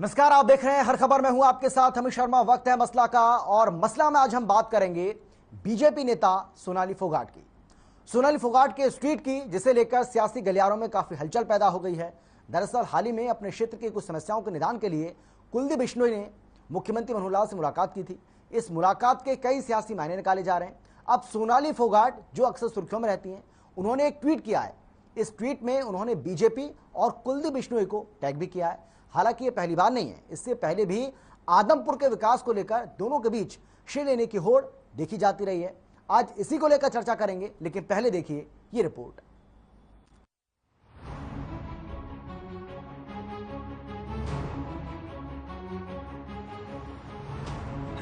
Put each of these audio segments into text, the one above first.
नमस्कार, आप देख रहे हैं हर खबर में हूं आपके साथ अमित शर्मा। वक्त है मसला का, और मसला में आज हम बात करेंगे बीजेपी नेता सोनाली फोगाट की। सोनाली फोगाट के इस ट्वीट की, जिसे लेकर सियासी गलियारों में काफी हलचल पैदा हो गई है। दरअसल हाल ही में अपने क्षेत्र की कुछ समस्याओं के निदान के लिए कुलदीप बिश्नोई ने मुख्यमंत्री मनोहर लाल से मुलाकात की थी। इस मुलाकात के कई सियासी मायने निकाले जा रहे हैं। अब सोनाली फोगाट, जो अक्सर सुर्खियों में रहती हैं, उन्होंने एक ट्वीट किया है। इस ट्वीट में उन्होंने बीजेपी और कुलदीप बिश्नोई को टैग भी किया है। हालांकि ये पहली बार नहीं है, इससे पहले भी आदमपुर के विकास को लेकर दोनों के बीच श्रेय लेने की होड़ देखी जाती रही है। आज इसी को लेकर चर्चा करेंगे, लेकिन पहले देखिए ये रिपोर्ट।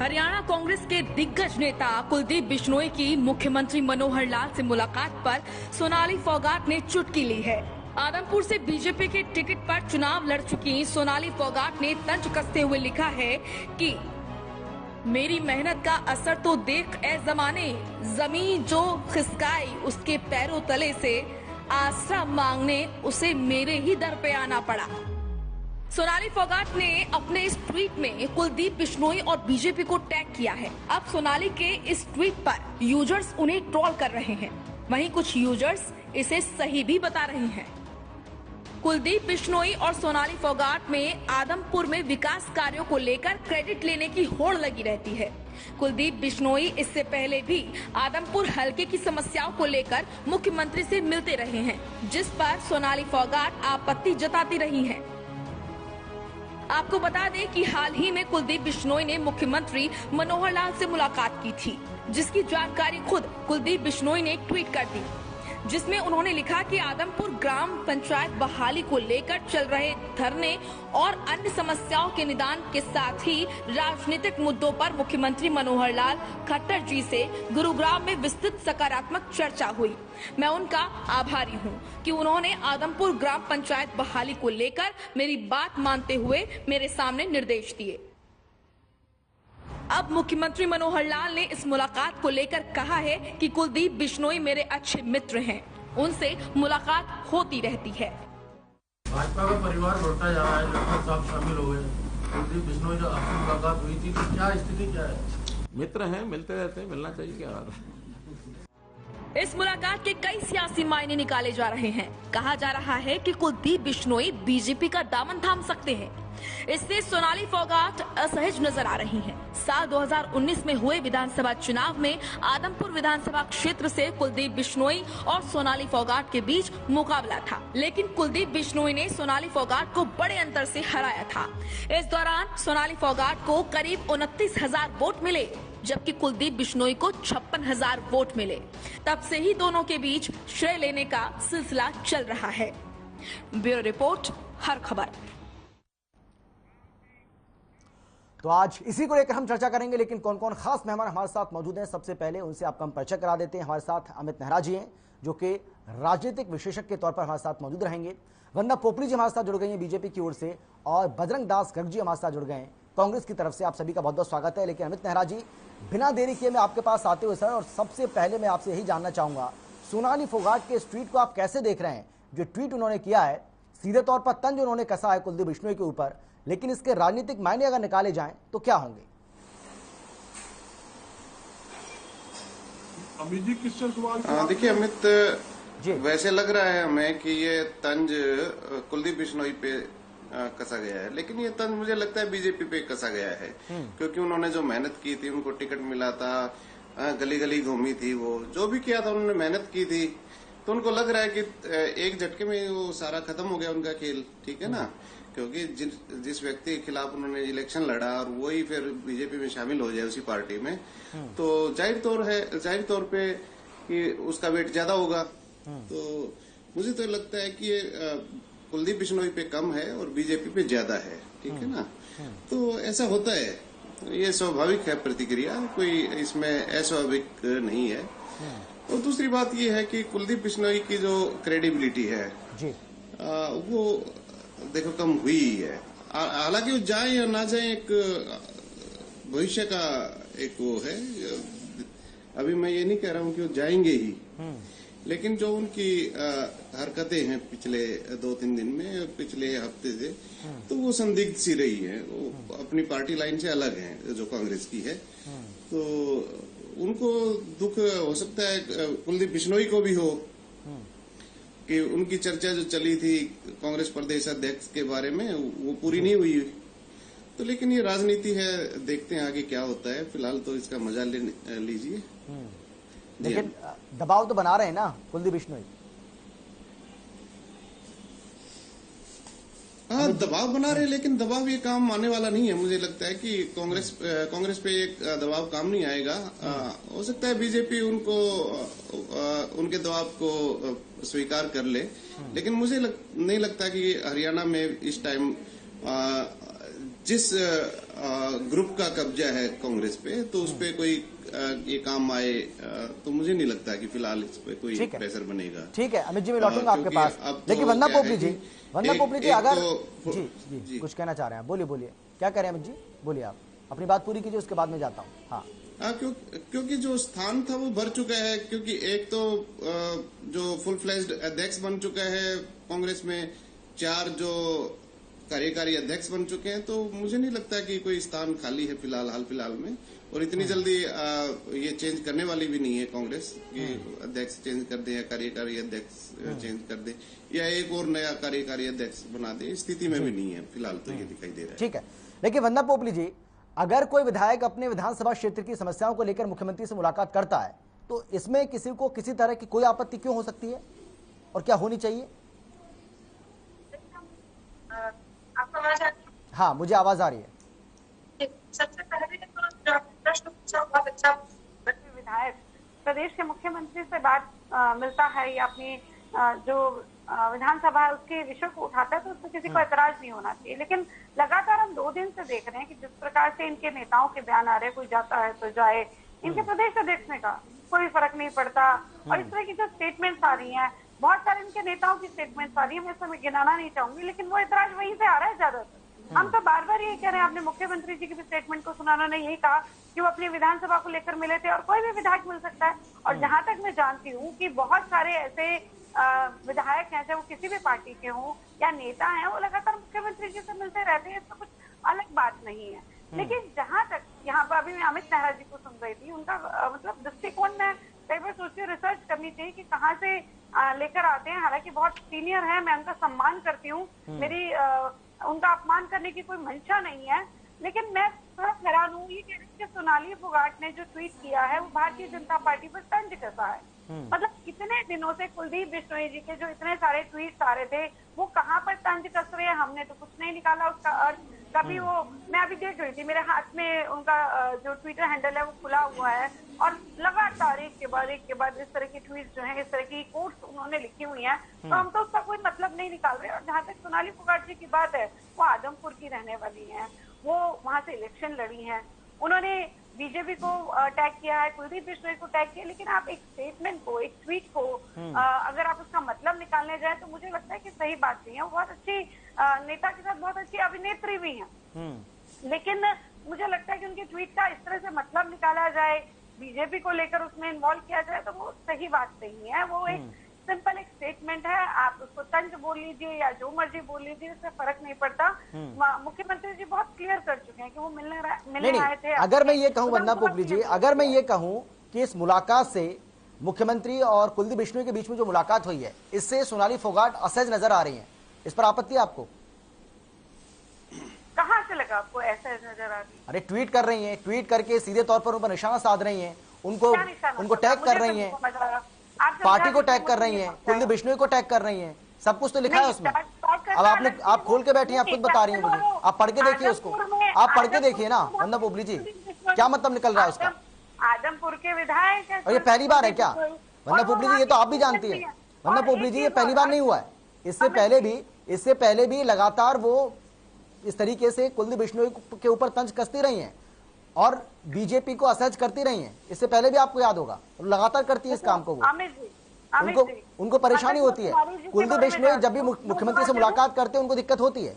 हरियाणा कांग्रेस के दिग्गज नेता कुलदीप बिश्नोई की मुख्यमंत्री मनोहर लाल से मुलाकात पर सोनाली फोगाट ने चुटकी ली है। आदमपुर से बीजेपी के टिकट पर चुनाव लड़ चुकी सोनाली फोगाट ने तंज कसते हुए लिखा है कि मेरी मेहनत का असर तो देख ए जमाने, जमीन जो खिसकाई उसके पैरों तले से, आसरा मांगने उसे मेरे ही दर पे आना पड़ा। सोनाली फोगाट ने अपने इस ट्वीट में कुलदीप बिश्नोई और बीजेपी को टैग किया है। अब सोनाली के इस ट्वीट पर यूजर्स उन्हें ट्रोल कर रहे हैं, वहीं कुछ यूजर्स इसे सही भी बता रहे हैं। कुलदीप बिश्नोई और सोनाली फोगाट में आदमपुर में विकास कार्यों को लेकर क्रेडिट लेने की होड़ लगी रहती है। कुलदीप बिश्नोई इससे पहले भी आदमपुर हलके की समस्याओं को लेकर मुख्यमंत्री से मिलते रहे हैं, जिस पर सोनाली फोगाट आपत्ति जताती रही हैं। आपको बता दें कि हाल ही में कुलदीप बिश्नोई ने मुख्यमंत्री मनोहर लाल से मुलाकात की थी, जिसकी जानकारी खुद कुलदीप बिश्नोई ने ट्वीट कर दी, जिसमें उन्होंने लिखा कि आदमपुर ग्राम पंचायत बहाली को लेकर चल रहे धरने और अन्य समस्याओं के निदान के साथ ही राजनीतिक मुद्दों पर मुख्यमंत्री मनोहर लाल खट्टर जी से गुरुग्राम में विस्तृत सकारात्मक चर्चा हुई। मैं उनका आभारी हूं कि उन्होंने आदमपुर ग्राम पंचायत बहाली को लेकर मेरी बात मानते हुए मेरे सामने निर्देश दिए। अब मुख्यमंत्री मनोहर लाल ने इस मुलाकात को लेकर कहा है कि कुलदीप बिश्नोई मेरे अच्छे मित्र हैं, उनसे मुलाकात होती रहती है। भाजपा का परिवार बढ़ता जा रहा है, लगभग सब शामिल हो गए। कुलदीप बिश्नोई जो आपसे मुलाकात हुई थी, तो क्या स्थिति क्या है? मित्र हैं, मिलते रहते हैं, मिलना चाहिए। क्या इस मुलाकात के कई सियासी मायने निकाले जा रहे हैं। कहा जा रहा है कि कुलदीप बिश्नोई बीजेपी का दामन थाम सकते हैं। इससे सोनाली फोगाट असहज नजर आ रही हैं। साल 2019 में हुए विधानसभा चुनाव में आदमपुर विधानसभा क्षेत्र से कुलदीप बिश्नोई और सोनाली फोगाट के बीच मुकाबला था, लेकिन कुलदीप बिश्नोई ने सोनाली फोगाट को बड़े अंतर से हराया था। इस दौरान सोनाली फोगाट को करीब 29,000 वोट मिले, जबकि कुलदीप बिश्नोई को 56,000 वोट मिले। तब से ही दोनों के बीच श्रेय लेने का सिलसिला चल रहा है। ब्यूरो रिपोर्ट, हर खबर। तो आज इसी को लेकर हम चर्चा करेंगे, लेकिन कौन कौन खास मेहमान हमारे साथ मौजूद हैं, सबसे पहले उनसे आपका हम परिचय करा देते हैं। हमारे साथ अमित नेहरा जी हैं, जो कि राजनीतिक विशेषज्ञ के तौर पर हमारे साथ मौजूद रहेंगे। वंदना पोपली जी हमारे साथ जुड़ गई हैं बीजेपी की ओर से, और बजरंग दास गर्ग जी हमारे साथ जुड़ गए हैं कांग्रेस की तरफ से। आप सभी का बहुत बहुत स्वागत है। लेकिन अमित नेहरा जी, बिना देरी किए मैं आपके पास आते हुए सर, और सबसे पहले मैं आपसे यही जानना चाहूंगा, सोनाली फोगाट के इस ट्वीट को आप कैसे देख रहे हैं? जो ट्वीट उन्होंने किया है, सीधे तौर पर तंज उन्होंने कसा है कुलदीप बिश्नोई के ऊपर, लेकिन इसके राजनीतिक मायने अगर निकाले जाएं तो क्या होंगे? अमित जी, किससे सवाल? देखिए अमित जी, वैसे लग रहा है हमें कि ये तंज कुलदीप बिश्नोई पे कसा गया है, लेकिन ये तंज मुझे लगता है बीजेपी पे कसा गया है, क्योंकि उन्होंने जो मेहनत की थी, उनको टिकट मिला था, गली गली घूमी थी, वो जो भी किया था उन्होंने मेहनत की थी, तो उनको लग रहा है कि एक झटके में वो सारा खत्म हो गया उनका खेल। ठीक है ना, क्योंकि जिस व्यक्ति के खिलाफ उन्होंने इलेक्शन लड़ा और वही फिर बीजेपी में शामिल हो जाए उसी पार्टी में, तो जाहिर तौर पे कि उसका वेट ज्यादा होगा। तो मुझे तो लगता है कि ये कुलदीप बिश्नोई पे कम है और बीजेपी पे ज्यादा है। ठीक है ना, तो ऐसा होता है, ये स्वाभाविक है प्रतिक्रिया, कोई इसमें अस्वाभाविक नहीं है। और दूसरी बात ये है कि कुलदीप बिश्नोई की जो क्रेडिबिलिटी है वो देखो कम हुई है। हालांकि वो जाए या ना जाए, एक भविष्य का एक वो है। अभी मैं ये नहीं कह रहा हूँ कि वो जाएंगे ही, लेकिन जो उनकी हरकतें हैं पिछले 2-3 दिन में, पिछले हफ्ते से, तो वो संदिग्ध सी रही है। वो अपनी पार्टी लाइन से अलग है जो कांग्रेस की है। तो उनको दुख हो सकता है, कुलदीप बिश्नोई को भी हो, कि उनकी चर्चा जो चली थी कांग्रेस प्रदेश अध्यक्ष के बारे में वो पूरी नहीं हुई। तो लेकिन ये राजनीति है, देखते हैं आगे क्या होता है। फिलहाल तो इसका मजा लीजिए। लेकिन दबाव तो बना रहे हैं ना कुलदीप बिश्नोई। हाँ, दबाव बना रहे हैं, लेकिन दबाव ये काम आने वाला नहीं है। मुझे लगता है कि कांग्रेस पे एक दबाव काम नहीं आएगा। हो सकता है बीजेपी उनके दबाव को स्वीकार कर ले, लेकिन मुझे नहीं लगता कि हरियाणा में इस टाइम जिस ग्रुप का कब्जा है कांग्रेस पे, तो उस पे कोई ये काम आए, तो मुझे नहीं लगता कि फिलहाल इस पे कोई प्रेशर बनेगा। ठीक है अमित जी, मैं लौटूंगा आपके पास। लेकिन वंदना पोपली जी, अगर जी कुछ कहना चाह रहे हैं, बोलिए क्या कह रहे हैं अमित जी, बोलिए आप अपनी बात पूरी कीजिए, उसके बाद में जाता हूँ। हाँ, क्योंकि जो स्थान था वो भर चुका है। क्योंकि एक तो जो फुल फ्लेज्ड अध्यक्ष बन चुका है कांग्रेस में, 4 जो कार्यकारी अध्यक्ष बन चुके हैं, तो मुझे नहीं लगता कि कोई स्थान खाली है हाल फिलहाल में। और इतनी जल्दी ये चेंज करने वाली भी नहीं है कांग्रेस कि अध्यक्ष चेंज कर दे या कार्यकारी अध्यक्ष चेंज कर दे या एक और नया कार्यकारी अध्यक्ष बना दे, स्थिति में भी नहीं है फिलहाल, तो ये दिखाई दे रहा है। ठीक है, लेकिन वंदना पोपली जी, अगर कोई विधायक अपने विधानसभा क्षेत्र की समस्याओं को लेकर मुख्यमंत्री से मुलाकात करता है, तो इसमें किसी को किसी तरह की कोई आपत्ति क्यों हो सकती है और क्या होनी चाहिए? हाँ, मुझे आवाज आ रही है। सबसे पहले तो जो प्रश्न पूछा बहुत अच्छा, विधायक प्रदेश के मुख्यमंत्री से बात मिलता है या अपनी जो विधानसभा है उसके विषय को उठाता है, तो उसमें किसी को एतराज नहीं होना चाहिए। लेकिन लगातार हम 2 दिन से देख रहे हैं कि जिस प्रकार से इनके नेताओं के बयान आ रहे हैं, कोई जाता है तो जाए, इनके प्रदेश अध्यक्ष ने कहा कोई फर्क नहीं पड़ता, और इस तरह की जो स्टेटमेंट्स आ रही हैं, बहुत सारे इनके नेताओं की स्टेटमेंट्स आ रही है, मैं इसमें गिनाना नहीं चाहूंगी, लेकिन वो एतराज वहीं से आ रहा है ज्यादातर। हम तो बार बार यही कह रहे हैं, आपने मुख्यमंत्री जी की भी स्टेटमेंट को सुना, उन्होंने यही कहा कि वो अपनी विधानसभा को लेकर मिले थे और कोई भी विधायक मिल सकता है। और जहां तक मैं जानती हूँ कि बहुत सारे ऐसे विधायक हैं, चाहे वो किसी भी पार्टी के हों या नेता हैं, वो लगातार मुख्यमंत्री जी से मिलते रहते हैं, इसमें कुछ अलग बात नहीं है। लेकिन जहां तक यहाँ पर अभी मैं अमित नेहरा जी को सुन रही थी, उनका मतलब दृष्टिकोण में कई बार सोचती हूँ रिसर्च करनी चाहिए कि कहाँ से लेकर आते हैं। हालांकि बहुत सीनियर है, मैं उनका सम्मान करती हूँ, मेरी उनका अपमान करने की कोई मंशा नहीं है, लेकिन मैं थोड़ा हैरान हूँ ये कि सोनाली फोगाट ने जो ट्वीट किया है वो भारतीय जनता पार्टी पर तंज कसा है। मतलब कितने दिनों से कुलदीप बिश्नोई जी के जो इतने सारे ट्वीट आ रहे थे, वो कहाँ पर तंज कस रहे हैं, हमने तो कुछ नहीं निकाला उसका अर्थ। कभी वो, मैं अभी देख रही थी, मेरे हाथ में उनका जो ट्विटर हैंडल है वो खुला हुआ है, और लगातार एक के बाद इस तरह की ट्वीट जो है, इस तरह की कोट्स उन्होंने लिखी हुई हैं, तो हम तो उसका कोई मतलब नहीं निकाल रहे। और जहाँ तक सोनाली फोगाट जी की बात है, वो आदमपुर की रहने वाली हैं, वो वहां से इलेक्शन लड़ी हैं, उन्होंने बीजेपी को टैग किया है, कुलदीप बिश्नोई को टैग किया, लेकिन आप एक स्टेटमेंट को, एक ट्वीट को अगर आप उसका मतलब निकालने जाए तो मुझे लगता है कि सही बात नहीं है। वो बहुत अच्छी नेता के साथ बहुत अच्छी अभिनेत्री भी हैं, लेकिन मुझे लगता है कि उनके ट्वीट का इस तरह से मतलब निकाला जाए, बीजेपी को लेकर उसमें इन्वॉल्व किया जाए, तो वो सही बात नहीं है। वो एक सिंपल एक स्टेटमेंट है, आप उसको तंज बोल लीजिए या जो मर्जी बोल लीजिए, इससे फर्क नहीं पड़ता। मुख्यमंत्री जी बहुत क्लियर कर चुके हैं कि वो मिलने आए थे। अगर मैं ये कहूँ वंदना पोपली जी, अगर मैं ये कहूँ कि इस मुलाकात से मुख्यमंत्री और कुलदीप बिश्नोई के बीच में जो मुलाकात हुई है, इससे सोनाली फोगाट असहज नजर आ रही है, इस पर आपत्ति है आपको? कहाँ से लगा आपको ऐसा नजर आ रही है? अरे ट्वीट कर रही हैं, ट्वीट करके सीधे तौर पर उन पर निशाना साध रही हैं, उनको टैग कर रही हैं, पार्टी को टैग कर रही हैं, कुलदीप बिश्नोई को टैग कर रही हैं, सब कुछ तो लिखा है उसमें। अब आप खोल के बैठी हैं, आप खुद बता रही हैं मुझे, आप पढ़ के देखिए उसको, आप पढ़ के देखिए ना वंदना पोपली जी, क्या मतलब निकल रहा है उसका? आदमपुर के विधायक, और ये पहली बार है क्या वंदना पोपली जी? ये तो आप भी जानती है वंदना पोपली जी, ये पहली बार नहीं हुआ है, इससे पहले भी लगातार वो इस तरीके से कुलदीप बिश्नोई के ऊपर तंज कसती रही हैं और बीजेपी को असहज करती रही हैं। इससे पहले भी आपको याद होगा, लगातार करती है इस काम को वो। उनको परेशानी होती है। कुलदीप बिश्नोई जब भी मुख्यमंत्री से मुलाकात करते हैं उनको दिक्कत होती है।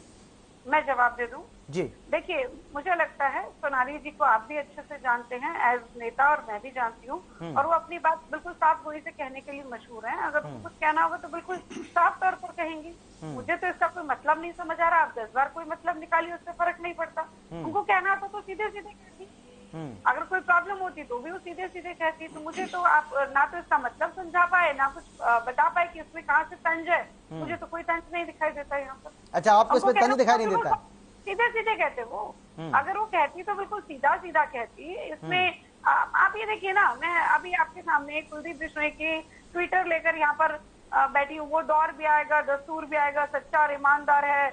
मैं जवाब दे दूं? जी देखिए, मुझे लगता है सोनाली जी को आप भी अच्छे से जानते हैं एज नेता, और मैं भी जानती हूँ, और वो अपनी बात बिल्कुल साफ गोई से कहने के लिए मशहूर हैं। अगर कुछ कहना होगा तो बिल्कुल साफ तौर पर कहेंगी। मुझे तो इसका कोई मतलब नहीं समझ आ रहा, आप 10 बार कोई मतलब निकालिए, उससे फर्क नहीं पड़ता। उनको कहना था तो सीधे सीधे कहती, अगर कोई प्रॉब्लम होती तो भी वो सीधे सीधे कहती। तो मुझे तो आप ना तो इसका मतलब समझा पाए, ना कुछ बता पाए कि इसमें कहाँ से तंज है। मुझे तो कोई तंज नहीं दिखाई देता यहाँ पर। अच्छा, आपको इसमें तंज दिखाई नहीं देता? सीधे सीधे कहते वो। अगर वो कहती तो बिल्कुल सीधा सीधा कहती। इसमें आप ये देखिए ना, मैं अभी आपके सामने कुलदीप बिश्नोई की ट्विटर लेकर यहाँ पर बैठी हूँ। वो दौर भी आएगा, दस्तूर भी आएगा, सच्चा और ईमानदार है,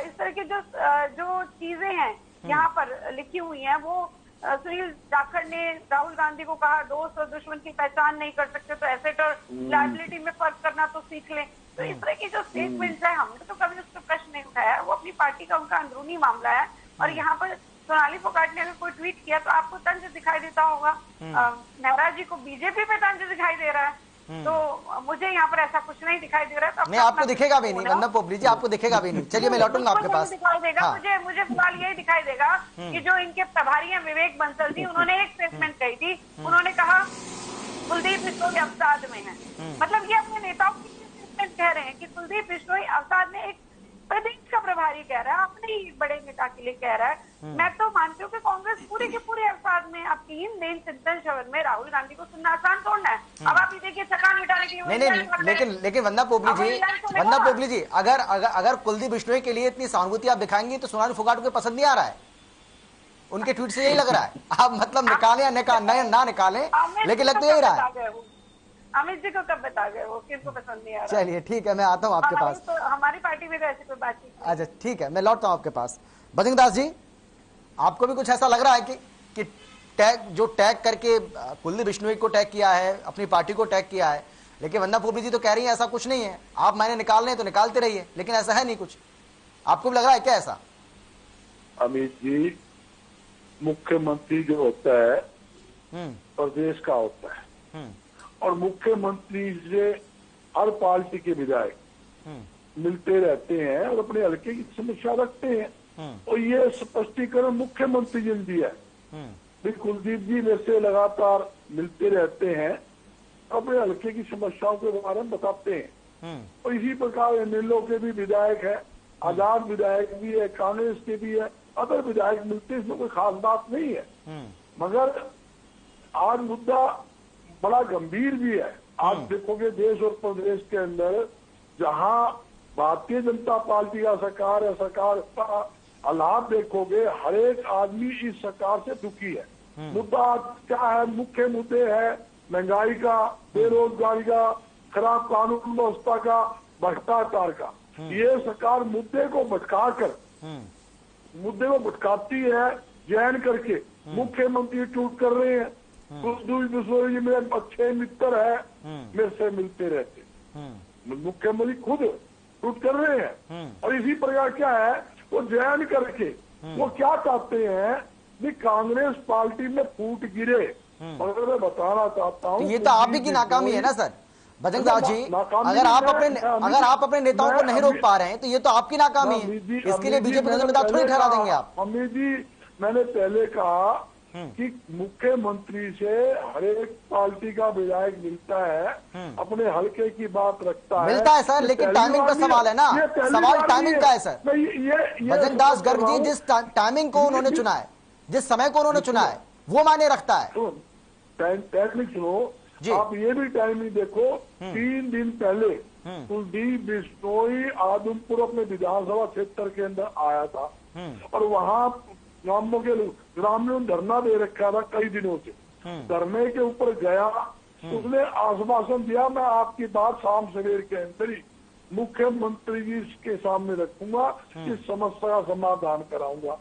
इस तरह की जो चीजें हैं यहाँ पर लिखी हुई हैं। वो सुनील जाखड़ ने राहुल गांधी को कहा दोस्त और दुश्मन की पहचान नहीं कर सकते तो एसेट और लायबिलिटी में फर्क करना तो सीख लें। तो इस तरह की जो स्टेटमेंट्स है, हमने तो कभी उस पर प्रश्न नहीं उठाया। वो अपनी पार्टी का उनका अंदरूनी मामला है। और यहाँ पर सोनाली फोगाट ने अगर कोई ट्वीट किया तो आपको तंज दिखाई देता होगा, नेहरा जी को बीजेपी पे तंज दिखाई दे रहा है, तो मुझे यहाँ पर ऐसा कुछ नहीं दिखाई दे रहा है। तो नहीं, आपको दिखेगा भी नहीं वंदना पोपली जी, आपको दिखेगा भी नहीं। चलिए मैं लौटूंगा आपके पास। दिखाई देगा मुझे फिलहाल यही दिखाई देगा कि जो इनके प्रभारी हैं विवेक बंसल जी, उन्होंने एक स्टेटमेंट कही थी। उन्होंने कहा कुलदीप बिश्नोई अवसाद में है। मतलब ये अपने नेताओं की स्टेटमेंट कह रहे हैं कि कुलदीप बिश्नोई अवसाद में, एक प्रदेश का प्रभारी कह रहा है, अपने ही बड़े नेता के लिए कह रहा है। मैं तो मानती हूँ कि कांग्रेस पूरे के पूरे अवसाद में, अब 3 दिन चिंतन शिविर में राहुल गांधी को सुनना आसान छोड़ना है। अब आप ये देखिए, थकान मिटाने के लिए नहीं, लेकिन वंदना पोपली जी, अगर कुलदीप बिश्नोई के लिए इतनी सहानुभूति आप दिखाएंगी तो सोनाली फोगाट को पसंद नहीं आ रहा है। उनके ट्वीट से यही लग रहा है। आप मतलब निकालें या ना निकालें, लेकिन लग तो यही रहा है। अमित जी को कब बता गए वो किसको पसंद नहीं आ रहा? चलिए ठीक है, मैं आता हूँ आपके पास। तो हमारी पार्टी में तो ऐसी कोई बातचीत। अच्छा ठीक है, मैं लौटता हूँ आपके पास। बजरंग दास जी, आपको भी कुछ ऐसा लग रहा है कि टैग करके कुलदीप बिश्नोई को टैग किया है, अपनी पार्टी को टैग किया है, लेकिन वंदना पोपली जी तो कह रही है ऐसा कुछ नहीं है, आप मैंने निकालने तो निकालते रहिए, लेकिन ऐसा है नहीं कुछ। आपको भी लग रहा है क्या ऐसा? अमित जी, मुख्यमंत्री जो होता है प्रदेश का होता है, और मुख्यमंत्री से हर पार्टी के विधायक मिलते रहते हैं और अपने हल्के की समस्या रखते हैं। और ये स्पष्टीकरण मुख्यमंत्री जी ने दिया है। कुलदीप जी मेरे से लगातार मिलते रहते हैं, अपने हल्के की समस्याओं के बारे में बताते हैं। और इसी प्रकार एमएलओ के भी विधायक है, आजाद विधायक भी है, कांग्रेस के भी है, अदर विधायक मिलते हैं, इसमें कोई खास बात नहीं है। मगर आज मुद्दा बड़ा गंभीर भी है। आज देखोगे देश और प्रदेश के अंदर जहां भारतीय जनता पार्टी का सरकार है, सरकार का हालात देखोगे, हर एक आदमी इस सरकार से दुखी है। मुद्दा क्या है? मुख्य मुद्दे है महंगाई का, बेरोजगारी का, खराब कानून व्यवस्था का, भ्रष्टाचार का। ये सरकार मुद्दे को भटकाती है जैन करके। मुख्यमंत्री ट्वीट कर रहे हैं, कुलदीप बिश्नोई जी मेरे अच्छे मित्र है, मेरे से मिलते रहते। मुख्यमंत्री खुद ट्वीट कर रहे हैं। और इसी प्रकार क्या है, वो जैन करके वो क्या चाहते हैं कि कांग्रेस पार्टी में फूट गिरे। और मैं बताना चाहता हूँ, ये तो आप ही की नाकामी है ना सर बजरंग दास जी। अगर आप अपने नेताओं को नहीं रोक पा रहे हैं तो ये तो आपकी नाकामी है। इसके लिए बीजेपी को जिम्मेदार थोड़ी ठहरा देंगे आप। अमित जी, मैंने पहले कहा कि मुख्यमंत्री से हर एक पार्टी का विधायक मिलता है, अपने हल्के की बात रखता है। मिलता है सर, लेकिन टाइमिंग का सवाल है ना। सवाल टाइमिंग का है सर। बजरंग दास गर्ग जी, जिस टाइमिंग को उन्होंने चुना है, जिस समय को उन्होंने चुना है, वो मायने रखता है। टाइमिंग सुनो, आप ये भी टाइमिंग देखो। 3 दिन पहले कुलदीप बिश्नोई आदमपुर अपने विधानसभा क्षेत्र के अंदर आया था, और वहाँ गांवों के ग्रामीण धरना दे रखा था कई दिनों से। धरने के ऊपर गया, उसने आश्वासन दिया मैं आपकी बात शाम सवेर के अंदर ही मुख्यमंत्री जी के सामने रखूंगा, इस समस्या का समाधान कराऊंगा।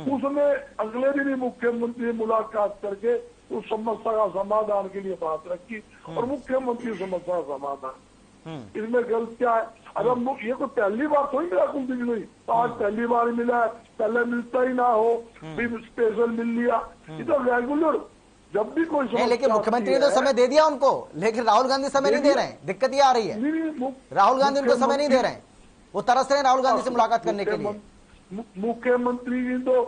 उसने अगले दिन ही मुख्यमंत्री से मुलाकात करके उस समस्या का समाधान के लिए बात रखी, और मुख्यमंत्री समस्या का समाधान। इसमें गलत क्या है? अगर ये कोई पहली बार थोड़ी मिला कुलदीप बिश्नोई, तो आज पहली बार मिला है, पहले मिलता ही ना हो, भी स्पेशल मिल लिया। ये तो रेगुलर जब भी कोई नहीं, लेकिन मुख्यमंत्री ने तो समय दे दिया उनको, लेकिन राहुल गांधी समय नहीं दे रहे हैं। दिक्कत ये आ रही है, राहुल गांधी उनको समय नहीं दे रहे हैं। वो तरस रहे हैं राहुल गांधी से मुलाकात करने के लिए। मुख्यमंत्री जी तो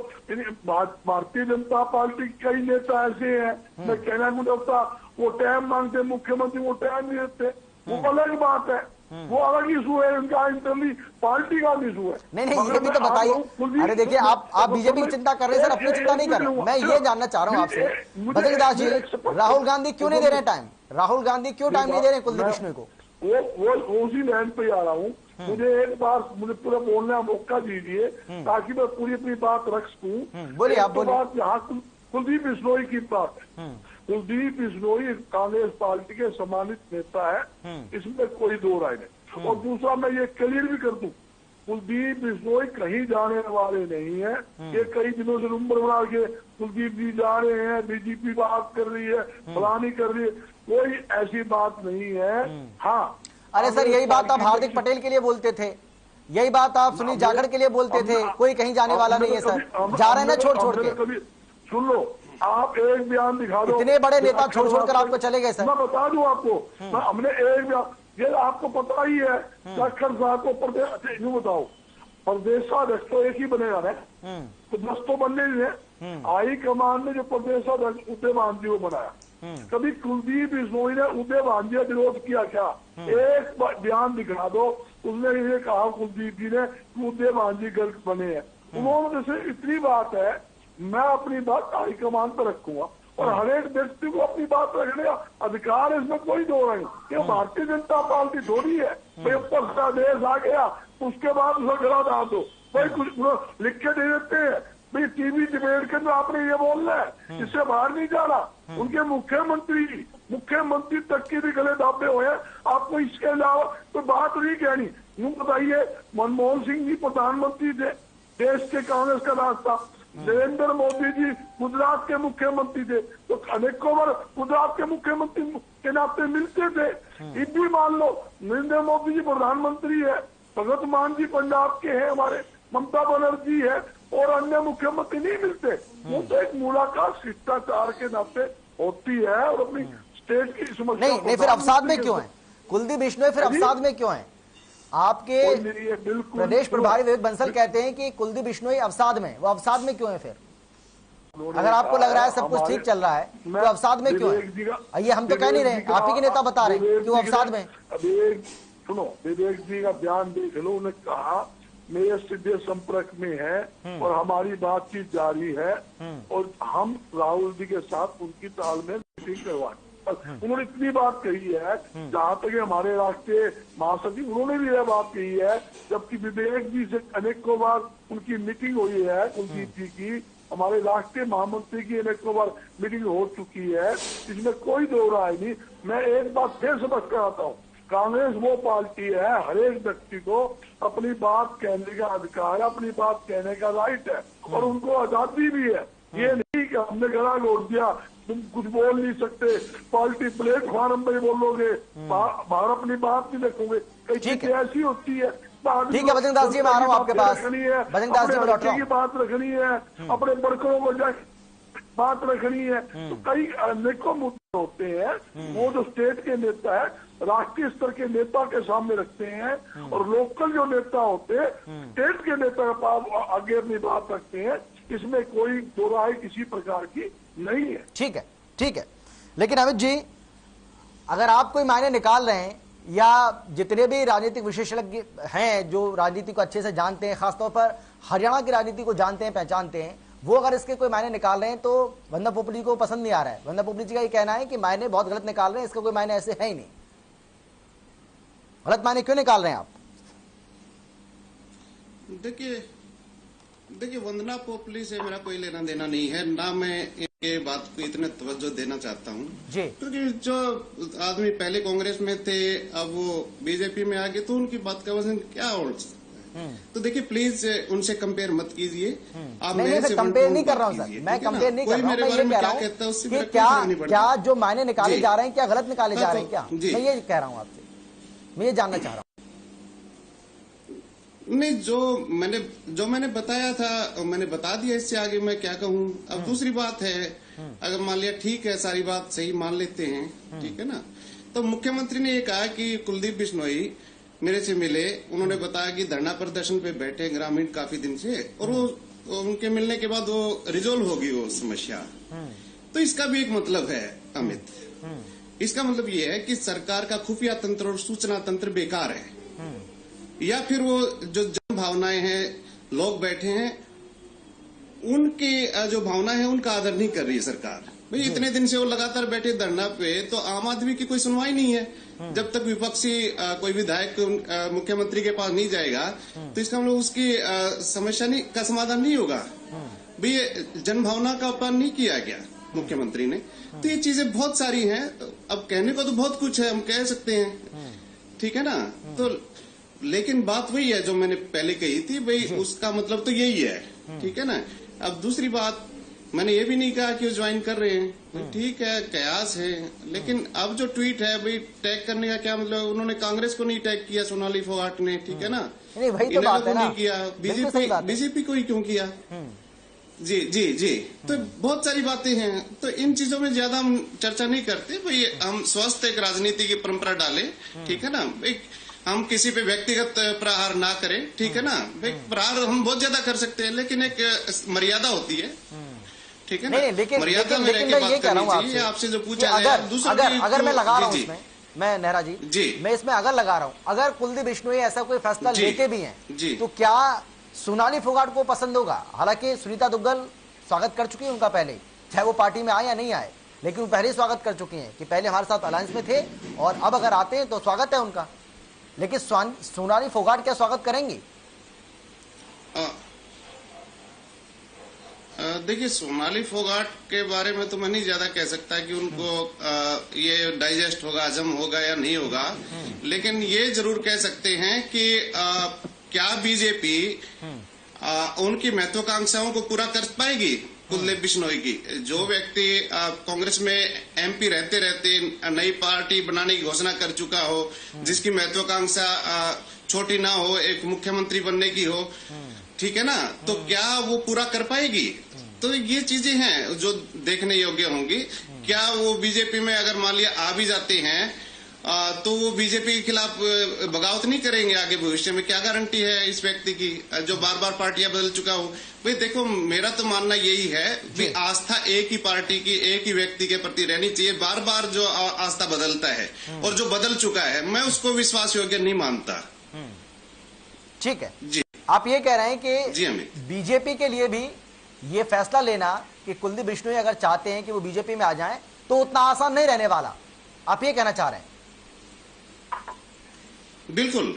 भारतीय जनता पार्टी के कई नेता ऐसे हैं, मैं कहना नहीं चाहता, वो टाइम मांगते मुख्यमंत्री, वो टाइम नहीं देते, वो अलग बात है, वो अलग इशू है, उनका इंटरनली पार्टी का इशू है। नहीं, ये भी तो बताइए। अरे देखिए, आप बीजेपी की चिंता कर रहे हैं सर, अपनी चिंता नहीं कर रहे। मैं ये जानना चाह रहा हूँ आपसे, बजरंग दास जी, राहुल गांधी क्यों नहीं दे रहे टाइम? राहुल गांधी क्यों टाइम नहीं दे रहे कुलदीप बिश्नोई को? वो उसी लाइन पे आ रहा हूँ। मुझे एक बार मुझे पूरा बोलने का मौका दीजिए ताकि मैं पूरी अपनी बात रख सकूं। बोलिए आप, बोलिए। बात यहाँ कुलदीप बिश्नोई की बात है। कुलदीप बिश्नोई कांग्रेस पार्टी के सम्मानित नेता है, इसमें कोई दो राय नहीं। और दूसरा मैं ये क्लियर भी कर दूं, कुलदीप बिश्नोई कहीं जाने वाले नहीं है। ये कई दिनों से नंबर बना के कुलदीप जी जा रहे हैं, बीजेपी बात कर रही है, फलानी कर रही है, कोई ऐसी बात नहीं है। हाँ, अरे सर, यही बात आप हार्दिक पटेल के लिए बोलते थे, यही बात आप सुनील जाखड़ के लिए बोलते थे, कोई कहीं जाने वाला नहीं है सर, जा रहे हैं ना छोड़ के। सुन लो, आप एक बयान दिखा दो, इतने बड़े नेता छोड़ आपको चले गए सर। मैं बता दूं आपको, हमने एक बयान, ये आपको पता ही है, जाखड़ साहब को प्रदेश, यूँ बताओ, प्रदेशाध्यक्ष तो एक ही बनेगा ना, तो 10 तो बनने ही है। हाई कमान ने जो प्रदेशाध्यक्ष उदय भांजी को बनाया, कभी कुलदीप बिश्नोई ने उदय भांजी का विरोध किया क्या? एक बयान दिखा दो, उसने ये कहा कुलदीप जी ने कि उदय भांजी गलत बने हैं। उन्होंने जैसे इतनी बात है, मैं अपनी बात हाईकमान पर रखूंगा और हर एक व्यक्ति को अपनी बात रखने का अधिकार है, इसमें कोई दो नहीं। ये भारतीय जनता पार्टी थोड़ी है भाई ऊपर का देश आ गया उसके बाद उसे गला डाल दो, भाई कुछ लिख के दे देते हैं भाई टीवी डिबेट के अंदर आपने ये बोलना है, इससे बाहर नहीं जाना। उनके मुख्यमंत्री तक के भी गले दाबे हुए हैं, आपको इसके अलावा तो बात नहीं कहनी। यूँ बताइए, मनमोहन सिंह जी प्रधानमंत्री थे, देश के कांग्रेस का रास्ता, नरेंद्र मोदी जी गुजरात के मुख्यमंत्री थे, तो अनेकों बार गुजरात के मुख्यमंत्री के नाते मिलते थे। ये भी मान लो नरेंद्र मोदी जी प्रधानमंत्री है, भगत मान जी पंजाब के हैं, हमारे ममता बनर्जी है, और अन्य मुख्यमंत्री नहीं मिलते। वो तो एक मुलाकात शिष्टाचार के नाते होती है और अपनी स्टेट की समस्या नहीं, फिर अवसाद में क्यों है कुलदीप बिश्नोई? फिर अवसाद में क्यों है? आपके प्रदेश प्रभारी विवेक बंसल कहते हैं कि कुलदीप बिश्नोई अवसाद में, वो अवसाद में क्यों है? फिर अगर आपको लग रहा है सब कुछ ठीक चल रहा है तो अवसाद में क्यों है? ये हम तो कह नहीं रहे, आप ही के नेता बता रहे हैं क्यों अवसाद में। सुनो, विवेक जी का बयान देख लो, उन्होंने कहा मेरे सीधे संपर्क में है और हमारी बातचीत जारी है और हम राहुल जी के साथ उनकी तालमेल मीटिंग करवाएं। उन्होंने इतनी बात कही है, जहाँ तक हमारे राष्ट्रीय महासचिव उन्होंने भी यह बात कही है, जबकि विवेक जी से अनेकों बार उनकी मीटिंग हुई है, कुलदीप जी की, हमारे राष्ट्रीय महामंत्री की अनेकों बार मीटिंग हो चुकी है, इसमें कोई दो राय नहीं। मैं एक बात फिर समझ कर आता हूँ, कांग्रेस वो पार्टी है, हर एक व्यक्ति को अपनी बात कहने का अधिकार है, अपनी बात कहने का राइट है और उनको आजादी भी है। ये नहीं कि हमने गला घोट दिया, तुम कुछ बोल नहीं सकते, पार्टी प्लेटफॉर्म पे बोलोगे, बाहर अपनी बात नहीं रखोगे, कई चीजें ऐसी होती है। ठीक है बजरंग दास जी, मैं आ रहा हूँ आपके पास। बजरंग दास जी, मैं लौट रहा हूँ। की बात रखनी है, अपने वर्करों को बात रखनी है, तो कई अनेकों मुद्दे होते हैं, वो जो स्टेट के नेता है राष्ट्रीय स्तर के नेता के सामने रखते हैं और लोकल जो नेता होते हैं स्टेट के नेता के पास आगे अपनी बात रखते हैं। इसमें कोई दो राय किसी प्रकार की नहीं है। ठीक है, ठीक है, लेकिन अमित जी, अगर आप कोई मायने निकाल रहे हैं या जितने भी राजनीतिक विशेषज्ञ हैं जो राजनीति को अच्छे से जानते हैं, खासतौर पर हरियाणा की राजनीति को जानते हैं, पहचानते हैं, वो अगर इसके कोई मायने निकाल रहे हैं तो वंदना पोपली को पसंद नहीं आ रहा है। वंदना पोपली जी का ये कहना है कि मायने बहुत गलत निकाल रहे हैं, इसका कोई मायने ऐसे है ही नहीं। गलत मायने क्यों निकाल रहे हैं आप? देखिए वंदना पोपली से मेरा कोई लेना देना नहीं है, ना मैं इनके बात को इतने तवज्जो देना चाहता हूँ, क्योंकि जो आदमी पहले कांग्रेस में थे अब वो बीजेपी में आ गए, तो उनकी बात का वजन क्या हो। तो देखिए प्लीज उनसे कंपेयर मत कीजिए। आप मैं कंपेयर नहीं कर रहा हूँ सर, मैं कंपेयर नहीं कर रहा हूँ, मैं ये कह रहा हूँ कि क्या जो मायने निकाले जा रहे हैं क्या गलत निकाले जा रहे हैं क्या, मैं ये कह रहा हूँ आपसे, मैं ये जानना चाह रहा हूँ। नहीं, जो मैंने बताया था मैंने बता दिया, इससे आगे मैं क्या कहूँ। अब दूसरी बात है, अगर मान लिया ठीक है, सारी बात सही मान लेते हैं, ठीक है ना, तो मुख्यमंत्री ने ये कहा कि कुलदीप बिश्नोई मेरे से मिले, उन्होंने बताया कि धरना प्रदर्शन पे बैठे ग्रामीण काफी दिन से, और वो उनके मिलने के बाद वो रिजोल्व होगी वो समस्या। तो इसका भी एक मतलब है अमित, इसका मतलब ये है कि सरकार का खुफिया तंत्र और सूचना तंत्र बेकार है, या फिर वो जो जन भावनाएं हैं, लोग बैठे हैं, उनके जो भावना है उनका आदर नहीं कर रही है सरकार। भाई इतने दिन से वो लगातार बैठे धरना पे, तो आम आदमी की कोई सुनवाई नहीं है। जब तक विपक्षी कोई विधायक मुख्यमंत्री के पास नहीं जाएगा, तो इसका मतलब उसकी समस्या का समाधान नहीं होगा। भाई ये जन भावना का अपमान नहीं किया गया मुख्यमंत्री ने। तो ये चीजें बहुत सारी हैं, अब कहने को तो बहुत कुछ है, हम कह सकते हैं, ठीक है ना। तो लेकिन बात वही है जो मैंने पहले कही थी, भाई उसका मतलब तो यही है, ठीक है ना। अब दूसरी बात, मैंने ये भी नहीं कहा कि वो ज्वाइन कर रहे हैं, ठीक है, कयास है, लेकिन अब जो ट्वीट है, भाई टैग करने का क्या मतलब, उन्होंने कांग्रेस को नहीं टैग किया सोनाली फोगाट ने, ठीक है ना, नहीं वही तो बात है ना, नहीं किया, बीजेपी को ही क्यों किया। जी जी जी, तो बहुत सारी बातें हैं, तो इन चीजों में ज्यादा हम चर्चा नहीं करते। भाई हम स्वस्थ एक राजनीति की परंपरा डालें, ठीक है ना, हम किसी पे व्यक्तिगत प्रहार ना करें, ठीक है ना। भाई प्रहार हम बहुत ज्यादा कर सकते हैं, लेकिन एक मर्यादा होती है, ठीक है ना। लेकिन मर्यादा में रह के बात करनी चाहिए। आपसे जो पूछा अगर मैं लगा रहा हूँ इसमें, मैं नेहरा जी, मैं इसमें अगर लगा रहा हूँ, अगर कुलदीप बिश्नोई ऐसा कोई फैसला लेते भी हैं, तो क्या सोनाली फोगाट को पसंद होगा? हालांकि सुनीता दुग्गल स्वागत कर चुकी है उनका पहले, चाहे वो पार्टी में आए या नहीं आए, लेकिन वो पहले स्वागत कर चुकी हैं कि पहले हमारे साथ अलायंस में थे और अब अगर आते हैं तो स्वागत है उनका। लेकिन सोनाली फोगाट क्या स्वागत करेंगी? देखिए, सोनाली फोगाट के बारे में तो मैं नहीं ज्यादा कह सकता कि उनको ये डाइजेस्ट होगा, हजम होगा या नहीं होगा, लेकिन ये जरूर कह सकते हैं कि क्या बीजेपी उनकी महत्वाकांक्षाओं को पूरा कर पाएगी कुलदीप बिश्नोई की। जो व्यक्ति कांग्रेस में एमपी रहते रहते नई पार्टी बनाने की घोषणा कर चुका हो, जिसकी महत्वाकांक्षा छोटी ना हो, एक मुख्यमंत्री बनने की हो, ठीक है ना, तो क्या वो पूरा कर पाएगी? तो ये चीजें हैं जो देखने योग्य होंगी। क्या वो बीजेपी में अगर मान लिया आ भी जाते हैं, तो वो बीजेपी के खिलाफ बगावत नहीं करेंगे आगे भविष्य में? क्या गारंटी है इस व्यक्ति की जो बार बार पार्टियां बदल चुका हो? भाई देखो, मेरा तो मानना यही है कि आस्था एक ही पार्टी की, एक ही व्यक्ति के प्रति रहनी चाहिए। बार बार जो आस्था बदलता है और जो बदल चुका है, मैं उसको विश्वास योग्य नहीं मानता। ठीक है जी, आप ये कह रहे हैं कि जी अमित, बीजेपी के लिए भी ये फैसला लेना कि कुलदीप बिश्नोई अगर चाहते हैं कि वो बीजेपी में आ जाएं, तो उतना आसान नहीं रहने वाला, आप ये कहना चाह रहे हैं? बिल्कुल,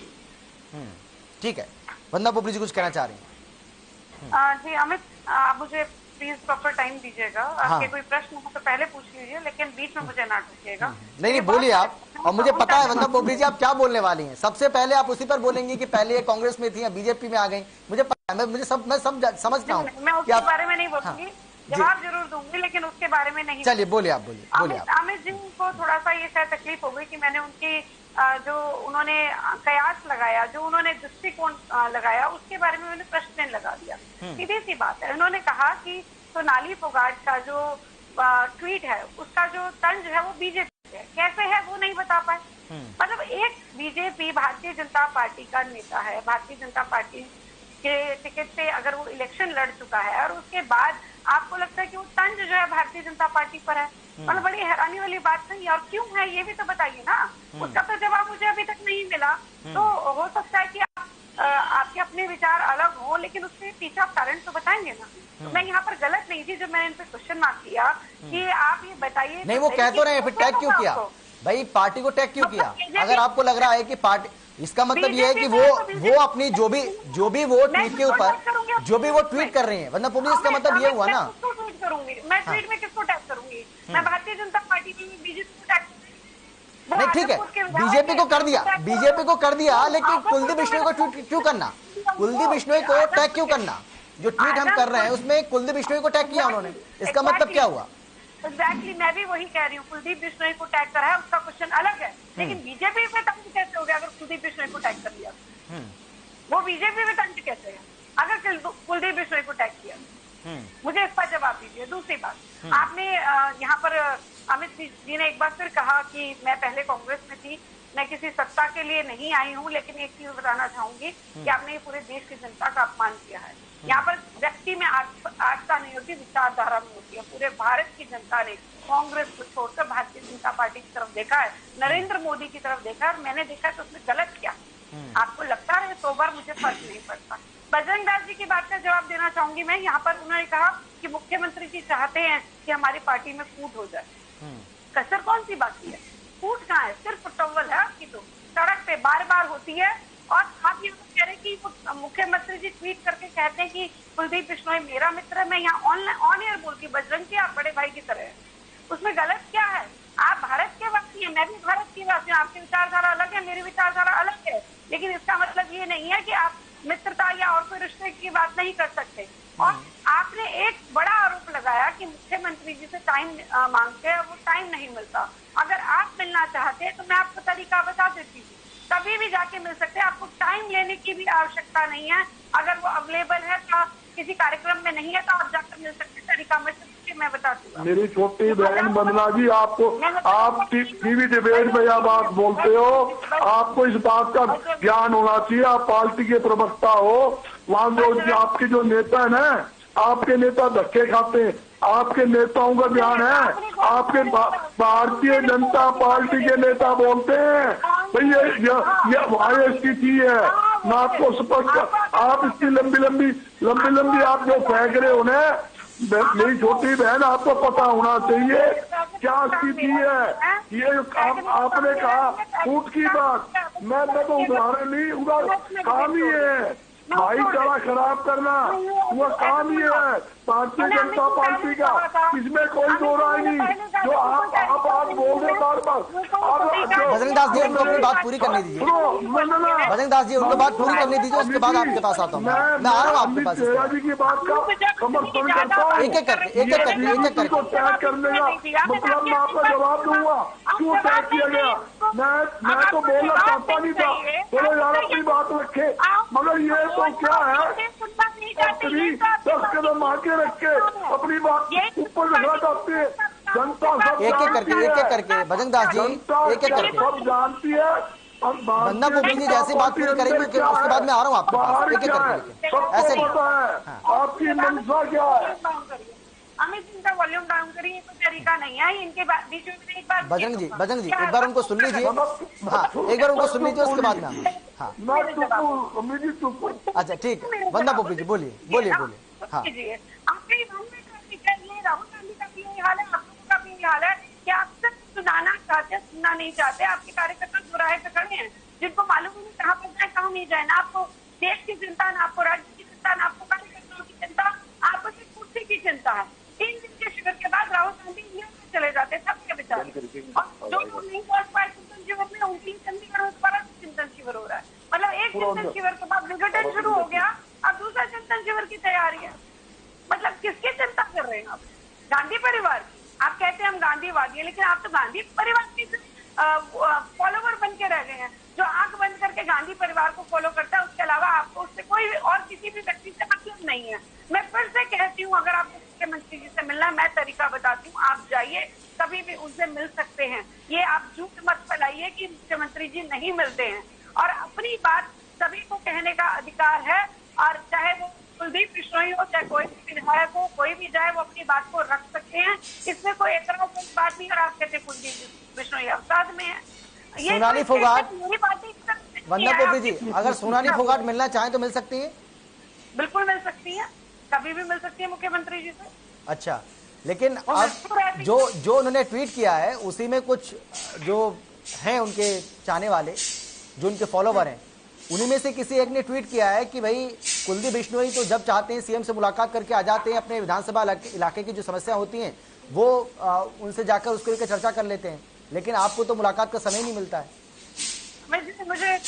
ठीक है। वंदना पोपली जी कुछ कहना चाह रही हैं? जी अमित, आप मुझे प्लीज प्रॉपर टाइम दीजिएगा। आपके कोई प्रश्न हो तो पहले पूछ लीजिए, लेकिन बीच में मुझे ना टूटिएगा। नहीं बोलिए आप, और मुझे पता है वंदना पोपली जी आप क्या बोलने वाली हैं। सबसे पहले आप उसी पर बोलेंगी कि पहले कांग्रेस में थी या बीजेपी में आ गई। मुझे पता है, मैं समझता हूँ। मैं उसके बारे में नहीं बोलूंगी, जवाब जरूर दूंगी, लेकिन उसके बारे में नहीं। चलिए बोलिए, आप बोलिए। अमित जी को थोड़ा सा ये शायद तकलीफ हो गई कि मैंने उनकी जो उन्होंने कयास लगाया, जो उन्होंने दृष्टिकोण लगाया, उसके बारे में मैंने प्रश्न लगा दिया। सीधी सी बात है, उन्होंने कहा कि सोनाली फोगाट का जो ट्वीट है, उसका जो तंज है वो बीजेपी है। कैसे है वो नहीं बता पाए। मतलब एक बीजेपी भारतीय जनता पार्टी का नेता है, भारतीय जनता पार्टी के टिकट से अगर वो इलेक्शन लड़ चुका है और उसके बाद आपको लगता है कि वो तंज जो है भारतीय जनता पार्टी पर है, मतलब बड़ी हैरानी वाली बात नहीं। और क्यों है ये भी तो बताइए ना। उसका तो जवाब मुझे अभी तक नहीं मिला। तो हो सकता है कि आपके अपने विचार अलग हो, लेकिन उसके पीछे आप कारण तो बताएंगे ना। तो मैं यहाँ पर गलत नहीं थी जब मैंने इन पे क्वेश्चन मार्क किया कि आप ये बताइए। नहीं, वो कह तो रहे हैं, फिर टैग क्यों किया भाई? पार्टी को टैग क्यों किया? अगर आपको लग रहा है कि पार्टी, इसका मतलब ये है कि वो अपनी जो भी वो ट्वीट के ऊपर जो भी वो ट्वीट कर रहे हैं, वरना पुलिस, इसका मतलब ये हुआ ना। ट्वीट करूंगी मैं, ट्वीट में किसको टैग करूंगी? मैं भारतीय जनता पार्टी की, बीजेपी को टैग नहीं, ठीक है, बीजेपी को कर दिया, लेकिन कुलदीप बिश्नोई को ट्वीट क्यों करना? कुलदीप बिश्नोई को टैग क्यों करना? जो ट्वीट हम कर रहे हैं उसमें कुलदीप बिश्नोई को टैग किया उन्होंने, इसका मतलब क्या हुआ? एग्जैक्टली, मैं भी वही कह रही हूँ। कुलदीप बिश्नोई को टैग करा है, उसका क्वेश्चन अलग है, लेकिन बीजेपी में तंज कैसे हो गया अगर कुलदीप बिश्नोई को टैग कर लिया? वो बीजेपी में तंज कैसे है अगर कुलदीप बिश्नोई को टैग किया? मुझे इसका जवाब दीजिए। दूसरी बात, आपने यहाँ पर अमित जी ने एक बार फिर कहा कि मैं पहले कांग्रेस में थी, मैं किसी सत्ता के लिए नहीं आई हूँ, लेकिन एक चीज बताना चाहूंगी कि आपने ये पूरे देश की जनता का अपमान किया है। यहाँ पर व्यक्ति में आस्था नहीं होती, विचारधारा में होती है। पूरे भारत की जनता ने कांग्रेस को छोड़कर भारतीय जनता पार्टी की तरफ देखा है, नरेंद्र मोदी की तरफ देखा है, और मैंने देखा है तो उसमें गलत क्या। आपको लगता है 100 बार, मुझे फर्क नहीं पड़ता। बजरंग दास जी की बात का जवाब देना चाहूंगी मैं। यहाँ पर उन्होंने कहा कि मुख्यमंत्री जी चाहते हैं कि हमारी पार्टी में फूट हो जाए। कसर कौन सी बाकी है? फूट कहाँ है? सिर्फ टॉवल है आपकी, तो सड़क पे बार बार होती है। और आप ये कह रहे कि मुख्यमंत्री जी ट्वीट करके कहते हैं कि कुलदीप बिश्नोई मेरा मित्र है। मैं यहाँ ऑन एयर बोलती, बजरंग जी आप बड़े भाई की तरह है, उसमें गलत क्या है? आप भारत के वासी हैं, मैं भी भारत की वासी हूँ। आपकी विचारधारा अलग है, मेरी विचारधारा अलग है, लेकिन इसका मतलब ये नहीं है कि आप मित्रता या और कोई रिश्ते की बात नहीं कर सकते। और आपने एक बड़ा आरोप लगाया कि मुख्यमंत्री जी से टाइम मांगते हैं, वो टाइम नहीं मिलता। अगर आप मिलना चाहते हैं तो मैं आपको तरीका बता देती हूँ, कभी भी जाके मिल सकते हैं। आपको टाइम लेने की भी आवश्यकता नहीं है। अगर वो अवेलेबल है तो किसी कार्यक्रम में नहीं है तो आप जाकर मिल सकते हैं। तरीका मैं बताती हूँ। मेरी छोटी बहन वंदना जी, आप टीवी डिबेट में यह बात बोलते हो, आपको इस बात का ज्ञान होना चाहिए। आप पार्टी के प्रवक्ता हो, वहाँ जो आपके जो नेता है ना, आपके नेता धक्के खाते हैं। आपके नेताओं का ध्यान है, आपके भारतीय जनता पार्टी के नेता बोलते हैं भाई ये हमारी स्थिति है ना, आपको स्पष्ट। आप इतनी लंबी आप जो फेंक रहे हो ना, मेरी छोटी बहन, आपको पता होना चाहिए क्या स्थिति है। ये आपने कहा फूट की बात, मैं तो उदाहरण नहीं, उनका काम ही है भाईचारा खराब करना, वो काम ही है भारतीय जनता पार्टी का। इसमें कोई दो राय नहीं। जो आप बोल रहे बार बार। बजरंग दास जी, उनको अपनी बात पूरी करने दीजिए। बजरंग दास जी, उनको बात पूरी करने दीजिए, उसके बाद आपके पास आता हूँ। मैं आ रहा हूँ आपके पास। जी की बात का समर्थन करता हूँ। एक एक करके टैग करने का मतलब मैं आपको जवाब दूंगा क्यों टैग किया गया। मैं तो बोलना चाहता नहीं था, बोलो यार अपनी बात रखे, मगर ये तो क्या है, 10 कदम आगे रख के अपनी बात ऊपर रखना चाहते हैं। जनता सब एक एक करके बजरंग दास जी, एक एक करके सब जानती है। वंदना पोपी जी जैसे बात पूरी करेंगे उसके बाद मैं आ रहा हूँ आपके पास। एक एक करके ऐसे आपकी मंशा क्या है? अमित जी का वॉल्यूम डाउन करिए, कोई तरीका नहीं है इनके बीच में। एक बार बजरंग जी एक बार उनको सुन लीजिए। हाँ, एक बार उनको सुन लीजिए, उसके बाद में। हाँ, अच्छा ठीक है, वंदना पोपी जी बोलिए। हाँ, आपके राहुल गांधी का भी यही हाल है, आप लोगों का भी यही हाल है कि आप सिर्फ सुनाना चाहते, सुनना नहीं चाहते। आपके कार्यकर्ता चौराहे पे खड़े हैं, जिनको मालूम नहीं कहाँ पर जाए कहाँ नहीं जाए। ना आपको देश की चिंता, ना आपको राज्य की चिंता, ना आपको कार्यकर्ताओं की चिंता, आपको सिर्फ कुर्सी की चिंता है। 3 दिन के शिविर के बाद राहुल गांधी न्यूज में चले जाते, सबके विचार। और जो लोग नहीं पहुंच पाए चिंतन शिविर में, उनके लिए चंडीगढ़ में दोबारा चिंतन शिविर हो रहा है। मतलब एक चिंतन शिविर के बाद विघटन शुरू हो गया, अब दूसरा चिंतन शिविर की तैयारी है। मतलब किसकी चिंता कर रहे हैं आप? गांधी परिवार की। आप कहते हैं हम गांधीवादी हैं, लेकिन आप तो गांधी परिवार के फॉलोवर बन के रह गए हैं। जो आंख बंद करके गांधी परिवार को फॉलो करता है, उसके अलावा आपको उससे कोई और किसी भी व्यक्ति से मतलब नहीं है। मैं फिर से कहती हूँ, अगर आपको मुख्यमंत्री जी से मिलना है, मैं तरीका बताती हूँ, आप जाइए, कभी भी उनसे मिल सकते हैं। ये आप झूठ मत फैलाइए कि मुख्यमंत्री जी नहीं मिलते हैं। और अपनी बात सभी को कहने का अधिकार है, और चाहे वो कुलदीप बिश्नोई हो, चाहे कोई भी विधायक हो, कोई भी जाए, वो अपनी बात को रख सकते हैं। इसमें कोई एतराज की बात नहीं। और आप कहते कुलदीप बिश्नोई अवसाद में है। सोनाली फोगाट, वंदना पोपी जी, अगर सोनाली फोगाट मिलना चाहें तो मिल सकती है? बिल्कुल मिल सकती है, कभी भी मिल सकती है मुख्यमंत्री जी से। अच्छा, लेकिन अब जो उन्होंने ट्वीट किया है, उसी में कुछ जो हैं उनके चाहने वाले, जो उनके फॉलोवर हैं, उन्हीं में से किसी एक ने ट्वीट किया है कि भाई कुलदीप बिश्नोई तो जब चाहते हैं सीएम से मुलाकात करके आ जाते हैं, अपने विधानसभा इलाके की जो समस्या होती हैं वो उनसे जाकर उसको लेकर चर्चा कर लेते हैं, लेकिन आपको तो मुलाकात का समय नहीं मिलता है। मुझे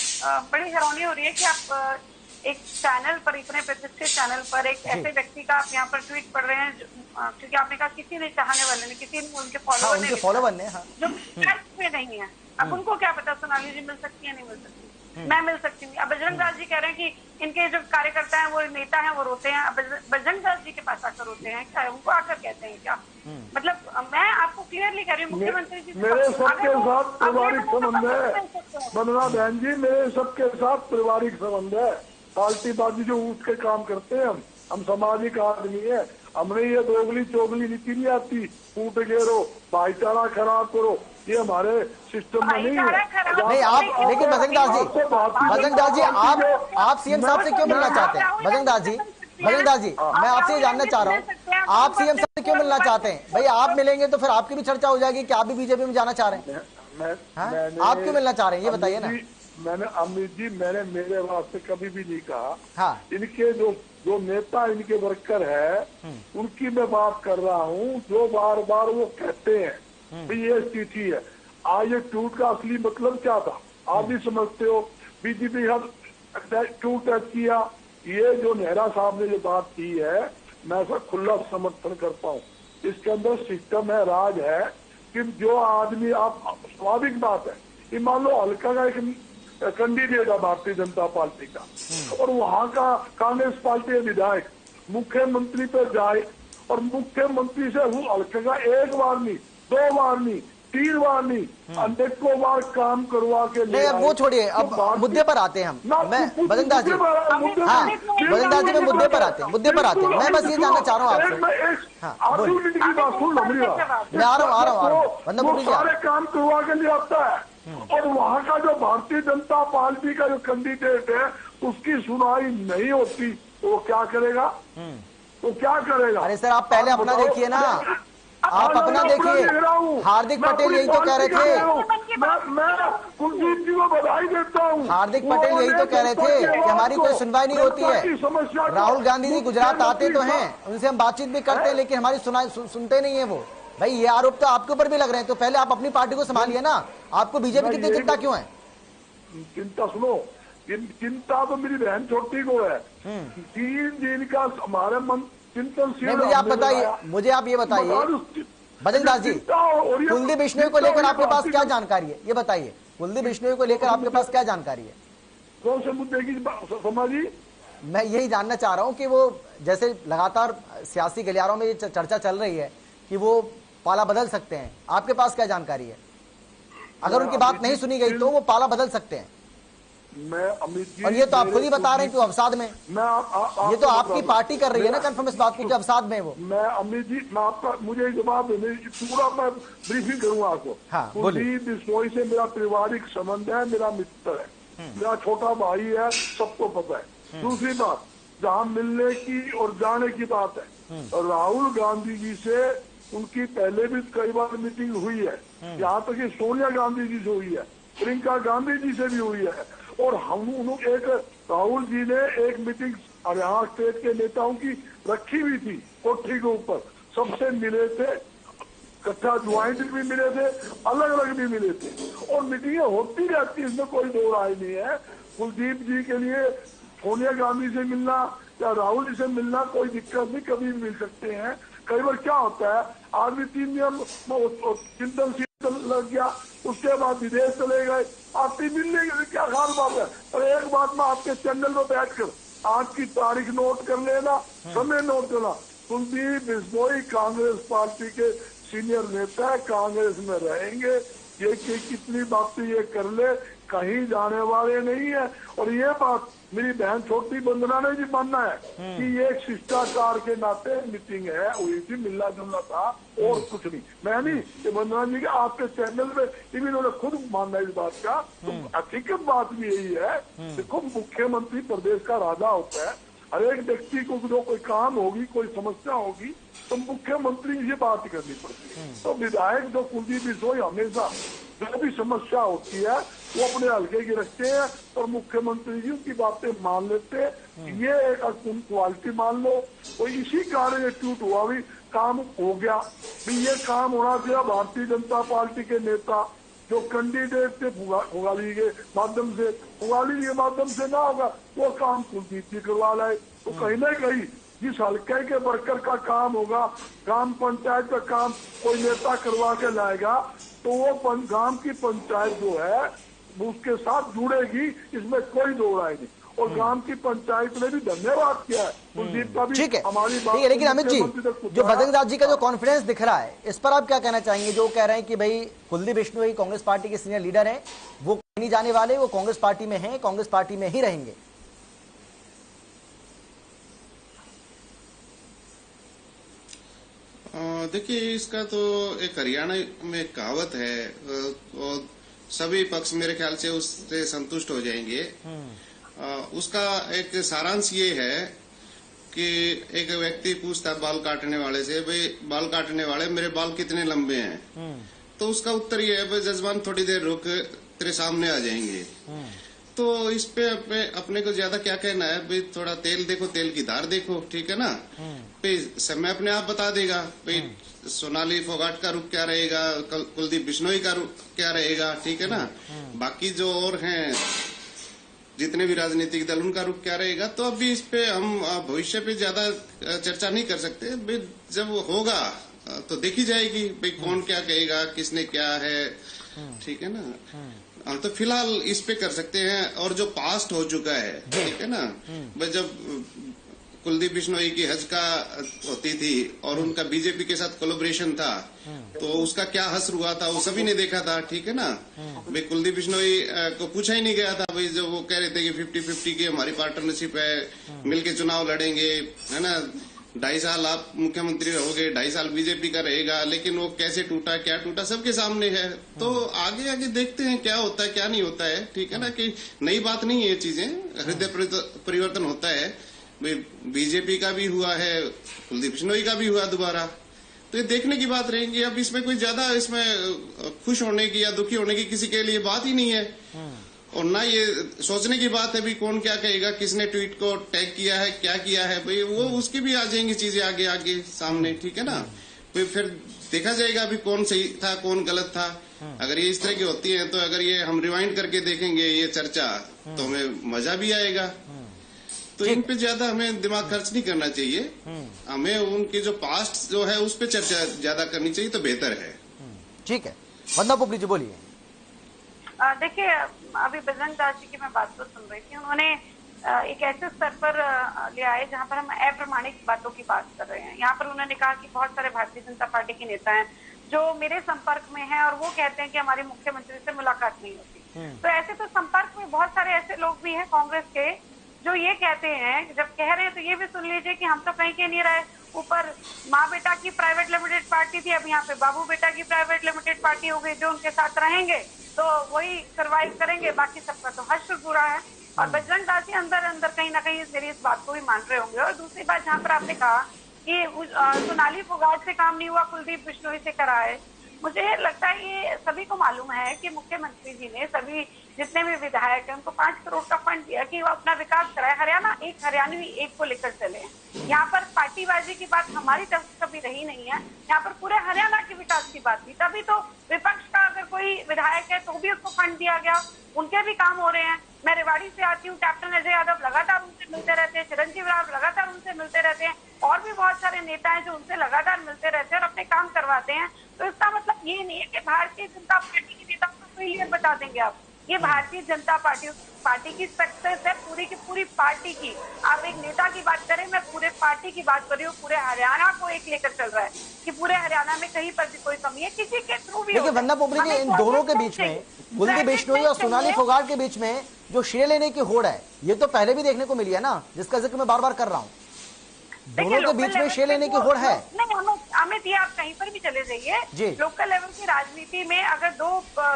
बड़ी हैरानी हो रही है कि आप एक चैनल पर, इतने प्रतिष्ठित चैनल पर एक ऐसे व्यक्ति का आप यहाँ पर ट्वीट पढ़ रहे हैं, क्योंकि आपने कहा किसी ने चाहने वाले ने, किसी ने उनके फॉलोवर ने जो में नहीं है। अब उनको क्या पता सोनाली जी मिल सकती है नहीं मिल सकती, मैं मिल सकती हूँ। अब बजरंग दास जी कह रहे हैं कि इनके जो कार्यकर्ता हैं, वो नेता हैं, वो रोते हैं। अब बजरंग दास जी के पास आकर रोते हैं क्या? उनको आकर कहते हैं क्या? मतलब मैं आपको क्लियरली कह रही हूँ, मुख्यमंत्री जी मेरे सबके साथ पारिवारिक संबंध है। वंदना बहन जी, मेरे सबके साथ पारिवारिक संबंध है। पार्टी बाजी जो उठ के काम करते हैं हम सामाजिक आदमी है। हमने ये दोगली चोगली नीति नहीं आती, फूट घेरो, भाईचारा खराब करो, ये हमारे सिस्टम में नहीं है। नहीं आप, लेकिन बजरंगदास जी आप सीएम साहब से क्यों मिलना चाहते हैं? बजरंगदास जी मैं आपसे ये जानना चाह रहा हूँ, आप सीएम साहब से क्यों मिलना चाहते हैं? भाई आप मिलेंगे तो फिर आपकी भी चर्चा हो जाएगी कि आप भी बीजेपी में जाना चाह रहे हैं। आप क्यों मिलना चाह रहे हैं ये बताइए ना। मैंने अमित जी, मैंने मेरे वास्ते कभी भी नहीं कहा। हाँ। इनके जो नेता इनके वर्कर है उनकी मैं बात कर रहा हूँ, जो बार बार वो कहते हैं कि ये स्थिति है। आज ये ट्वीट का असली मतलब क्या था आप भी समझते हो। बीजेपी ट्वीट टच किया, ये जो नेहरा साहब ने जो बात की है मैं इसका खुला समर्थन करता हूँ। इसके अंदर सिस्टम है, राज है कि जो आदमी, आप स्वाभाविक बात है कि मान लो हल्का का एक कैंडिडेट है भारतीय जनता पार्टी का और वहां का कांग्रेस पार्टी के विधायक मुख्यमंत्री पर जाए और मुख्यमंत्री से वो हल्का का एक बार नहीं, 2 बार नहीं, 3 बार नहीं, अनेकों बार काम करवा के नहीं, अब वो छोड़िए, अब मुद्दे पर आते हैं हम। मैं बजरंगदास जी, हाँ बजरंगदास जी, मैं मुद्दे पर आते हैं मैं बस ये जानना चाह रहा हूँ आपसे। मैं आ रहा हूँ सारे काम करवा के लिए आता है और वहाँ का जो भारतीय जनता पार्टी का जो कैंडिडेट है उसकी सुनाई नहीं होती, वो क्या करेगा? वो क्या करेगा? अरे सर आप पहले अपना देखिए ना, आप अपना देखिए। हार्दिक पटेल यही तो कह रहे थे, मैं कुलदीप जी को बधाई देता हूँ। हार्दिक पटेल यही तो कह रहे थे कि हमारी कोई सुनवाई नहीं होती है। राहुल गांधी जी गुजरात आते तो हैं, उनसे हम बातचीत भी करते हैं, लेकिन हमारी सुनते नहीं है वो। भाई ये आरोप तो आपके ऊपर भी लग रहे हैं, तो पहले आप अपनी पार्टी को संभालिए ना। आपको बीजेपी की चिंता क्यों है? चिंता सुनो, चिंता तो मेरी बहन छोटी को है। 3 दिन का हमारे मन चिंतन। मुझे आप बताइए, मुझे आप ये बताइए बजरंगदास जी, कुलदीप बिश्नोई को लेकर आपके पास क्या जानकारी है ये बताइए। कुलदीप बिश्नोई को लेकर आपके पास क्या जानकारी है? कौन से मुद्दे की समाजी? मैं यही जानना चाह रहा हूँ कि वो जैसे लगातार सियासी गलियारों में ये चर्चा चल रही है कि वो पाला बदल सकते हैं, आपके पास क्या जानकारी है? अगर उनकी बात नहीं सुनी गई तो वो पाला बदल सकते हैं। मैं अमित जी, और ये तो आप खुद ही बता रहे हैं कि अवसाद में, ये तो आपकी पार्टी कर रही है ना कंफर्म इस बात को कि अवसाद में वो। मैं अमित जी, मैं आपका मुझे जवाब देने पूरा मैं ब्रीफिंग करूंगा आपको। हाँ, कुलदीप बिश्नोई से मेरा पारिवारिक संबंध है, मेरा मित्र है, मेरा छोटा भाई है, सबको पता है। दूसरी बात, जहाँ मिलने की और जाने की बात है, और राहुल गांधी जी से उनकी पहले भी कई बार मीटिंग हुई है, यहाँ तक कि सोनिया गांधी जी से हुई है, प्रियंका गांधी जी से भी हुई है। और हम एक राहुल जी ने एक मीटिंग हरियाणा स्टेट के नेताओं की रखी हुई थी कोठी के ऊपर, सबसे मिले थे, इकट्ठा ज्वाइंट भी मिले थे, अलग अलग भी मिले थे, और मीटिंगें होती रहती, इसमें कोई दो राय नहीं है। कुलदीप जी के लिए सोनिया गांधी से मिलना या राहुल जी से मिलना कोई दिक्कत नहीं, कभी भी मिल सकते हैं। कई बार क्या होता है, आदमी 3 दिन चिंतन लग गया, उसके बाद विदेश चले गए, आप 3 दिन लेंगे, क्या खास बात है। और एक बात मैं आपके चैनल पर बैठकर आज की तारीख नोट कर लेना, समय नोट करना, कुलदीप बिश्नोई कांग्रेस पार्टी के सीनियर नेता है, कांग्रेस में रहेंगे। ये कितनी बातें ये कर ले, कहीं जाने वाले नहीं है। और ये बात मेरी बहन छोटी वंदना ने भी मानना है कि ये एक शिष्टाचार के नाते मीटिंग है, हुई थी, मिलना जुलना था और कुछ नहीं। मैं नहीं, ये वंदना जी के आपके चैनल में इन्होंने खुद मानना इस बात का, तो हकीकत बात भी यही है। देखो, मुख्यमंत्री प्रदेश का राजा होता है, हर एक व्यक्ति को जो कोई काम होगी, कोई समस्या होगी तो मुख्यमंत्री से बात करनी पड़ती है। तो विधायक जो कुलदीप बिश्नोई हमेशा जो भी समस्या होती है वो अपने हल्के की रखते हैं और मुख्यमंत्री जी की बातें मान लेते हैं। ये एक क्वालिटी मान लो, और इसी कारण ये ट्वीट हुआ भी काम हो गया। ये काम होना चाहिए भारतीय जनता पार्टी के नेता जो कैंडिडेट थे फुगाली के माध्यम से, फुगाली के माध्यम से ना होगा वो काम कुलदीप जी करवा लाए। तो कहीं ना कहीं जिस हल्के के वर्कर का काम होगा, ग्राम पंचायत का काम कोई नेता करवा के लाएगा, तो वो गांव की पंचायत जो है उसके साथ जुड़ेगी, इसमें कोई दो राय नहीं। और ग्राम की पंचायत ने भी धन्यवाद किया है कुलदीप का भी। ठीक है, हमारी बात। लेकिन अमित जी, जो बजरंगदास जी का जो कॉन्फिडेंस दिख रहा है, इस पर आप क्या कहना चाहेंगे? जो कह रहे हैं कि भाई कुलदीप बिश्नोई कांग्रेस पार्टी के सीनियर लीडर हैं, वो नहीं जाने वाले, वो कांग्रेस पार्टी में हैं, कांग्रेस पार्टी में ही रहेंगे। देखिए, इसका तो एक हरियाणा में कहावत है और सभी पक्ष मेरे ख्याल से उससे संतुष्ट हो जाएंगे। उसका एक सारांश ये है कि एक व्यक्ति पूछता बाल काटने वाले से, भाई बाल काटने वाले मेरे बाल कितने लंबे हैं? तो उसका उत्तर ये है, भाई जजमान थोड़ी देर रुक, तेरे सामने आ जाएंगे। तो इस पे अपने को ज्यादा क्या कहना है, भाई थोड़ा तेल देखो, तेल की धार देखो, ठीक है ना। भाई समय अपने आप बता देगा, भाई सोनाली फोगाट का रुख क्या रहेगा, कुलदीप बिश्नोई का रुख क्या रहेगा, ठीक है ना। बाकी जो और हैं जितने भी राजनीतिक दल, उनका रुख क्या रहेगा। तो अभी इस पे हम भविष्य पे ज्यादा चर्चा नहीं कर सकते। भाई जब होगा तो देखी जाएगी, भाई कौन क्या कहेगा, किसने क्या है, ठीक है ना। तो फिलहाल इस पे कर सकते हैं। और जो पास्ट हो चुका है, ठीक है ना, भाई जब कुलदीप बिश्नोई की हज का होती थी और उनका बीजेपी के साथ कोलैबोरेशन था, तो उसका क्या हश्र हुआ था वो सभी ने देखा था, ठीक है ना। भाई कुलदीप बिश्नोई को पूछा ही नहीं गया था, भाई जो वो कह रहे थे कि 50-50 की हमारी पार्टनरशिप है, मिलके चुनाव लड़ेंगे, है ना, 2.5 साल आप मुख्यमंत्री रहोगे, 2.5 साल बीजेपी का रहेगा, लेकिन वो कैसे टूटा, क्या टूटा, सबके सामने है। तो आगे आगे देखते हैं क्या होता है, क्या नहीं होता है, ठीक है ना। कि नई बात नहीं है, ये चीजें हृदय परिवर्तन होता है। बीजेपी का भी हुआ है, कुलदीप बिश्नोई का भी हुआ दोबारा, तो ये देखने की बात रहेगी। अब इसमें कोई ज्यादा इसमें खुश होने की या दुखी होने की किसी के लिए बात ही नहीं है, और ना ये सोचने की बात है भी कौन क्या कहेगा, किसने ट्वीट को टैग किया है, क्या किया है, भाई वो उसकी भी आ जाएंगी चीजें आगे आगे सामने, ठीक है ना। फिर देखा जाएगा अभी कौन सही था, कौन गलत था। अगर ये इस तरह की होती है, तो अगर ये हम रिवाइंड करके देखेंगे ये चर्चा, तो हमें मजा भी आएगा। तो इन पे ज्यादा हमें दिमाग खर्च नहीं करना चाहिए, हमें उनके जो पास्ट जो है उस पे चर्चा ज्यादा करनी चाहिए, तो बेहतर है। ठीक है, वंदना पोपली जी बोलिए। देखिए, अभी बजरंग दास जी की मैं बात तो सुन रही थी, उन्होंने एक ऐसे स्तर पर ले आए जहां पर हम अप्रमाणिक बातों की बात कर रहे हैं। यहाँ पर उन्होंने कहा कि बहुत सारे भारतीय जनता पार्टी के नेता हैं जो मेरे संपर्क में हैं और वो कहते हैं कि हमारे मुख्यमंत्री से मुलाकात नहीं होती। तो ऐसे तो संपर्क में बहुत सारे ऐसे लोग भी हैं कांग्रेस के जो ये कहते हैं, जब कह रहे हैं तो ये भी सुन लीजिए कि हम तो कहीं के नहीं रहे। ऊपर माँ बेटा की प्राइवेट लिमिटेड पार्टी थी, अब यहाँ पे बाबू बेटा की प्राइवेट लिमिटेड पार्टी हो गई। जो उनके साथ रहेंगे तो वही सर्वाइव करेंगे, बाकी सबका तो हश्र बुरा है। और बजरंग दास जी अंदर अंदर कहीं ना कहीं मेरी इस बात को भी मान रहे होंगे। और दूसरी बात, जहाँ पर आपने कहा कि सोनाली फोगाट से काम नहीं हुआ, कुलदीप बिश्नोई से करा है, मुझे लगता है ये सभी को मालूम है कि मुख्यमंत्री जी ने सभी जितने भी विधायक हैं उनको 5 करोड़ का फंड दिया कि वो अपना विकास कराए। हरियाणा एक हरियाणवी एक को लेकर चले। यहाँ पर पार्टीबाजी की बात हमारी तरफ कभी रही नहीं है, यहाँ पर पूरे हरियाणा के विकास की बात थी। तभी तो विपक्ष का अगर कोई विधायक है तो भी उसको फंड दिया गया, उनके भी काम हो रहे हैं। मैं रेवाड़ी से आती हूँ, कैप्टन अजय यादव लगातार उनसे मिलते रहते हैं, चिरंजीव राव लगातार उनसे मिलते रहते हैं, और भी बहुत सारे नेता हैं जो उनसे लगातार मिलते रहते हैं और अपने काम करवाते हैं। तो इसका मतलब ये नहीं है कि भारतीय जनता पार्टी के नेता को फेलियर बता देंगे आप। ये भारतीय जनता पार्टी की सक्सेस है, पूरी की पूरी पार्टी की। आप एक नेता की बात करें, मैं पूरे पार्टी की बात कर रही हूँ। पूरे हरियाणा को एक लेकर चल रहा है कि पूरे हरियाणा में कहीं पर भी कोई कमी है, किसी के थ्रू भी। देखिए वंदना पोपली जी, इन दोनों के बीच में, कुलदीप बिश्नोई और सोनाली फोगाट के बीच में जो श्रेय लेने की होड़ है, ये तो पहले भी देखने को मिली है ना, जिसका जिक्र मैं बार बार कर रहा हूँ। दोनों के बीच में श्रेय लेने की होड़ है। नहीं अमित, ये आप कहीं पर भी चले जाइए, लोकल लेवल की राजनीति में अगर दो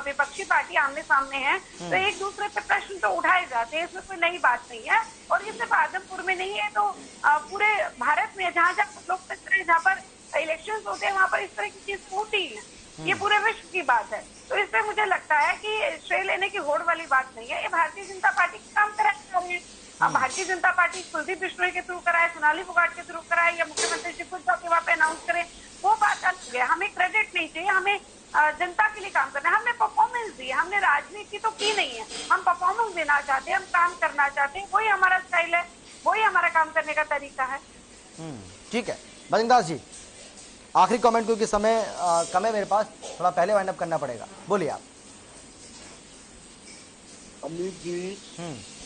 विपक्षी पार्टी आमने सामने हैं तो एक दूसरे पे प्रश्न तो उठाए जाते हैं, इसमें कोई नई बात नहीं है। और ये सिर्फ आदमपुर में नहीं है, तो पूरे भारत में जहाँ जहाँ लोकतंत्र, जहाँ पर इलेक्शन होते हैं, वहाँ पर इस तरह की चीज होती है। ये पूरे विश्व की बात है। तो इससे मुझे लगता है कि श्रेय लेने की होड़ वाली बात नहीं है। ये भारतीय जनता पार्टी के काम करा रही है। अब भारतीय जनता पार्टी कुलदीप बिश्नोई के थ्रू कराए, सोनाली फोगाट के थ्रू कराए, या मुख्यमंत्री जी खुद जाके वहाँ पे अनाउंस करें, वो बात अलग है। हमें क्रेडिट नहीं चाहिए, हमें जनता के लिए काम करना है। हमने परफॉर्मेंस दी, हमने राजनीति तो की नहीं है, हम परफॉर्मेंस देना चाहते हैं, हम काम करना चाहते हैं। वही हमारा स्टाइल है, वही हमारा काम करने का तरीका है। ठीक है बजरंग दास जी, आखिरी कमेंट, क्योंकि समय कम है मेरे पास, थोड़ा पहले वाइंड अप करना पड़ेगा, बोलिए आप। अमित जी,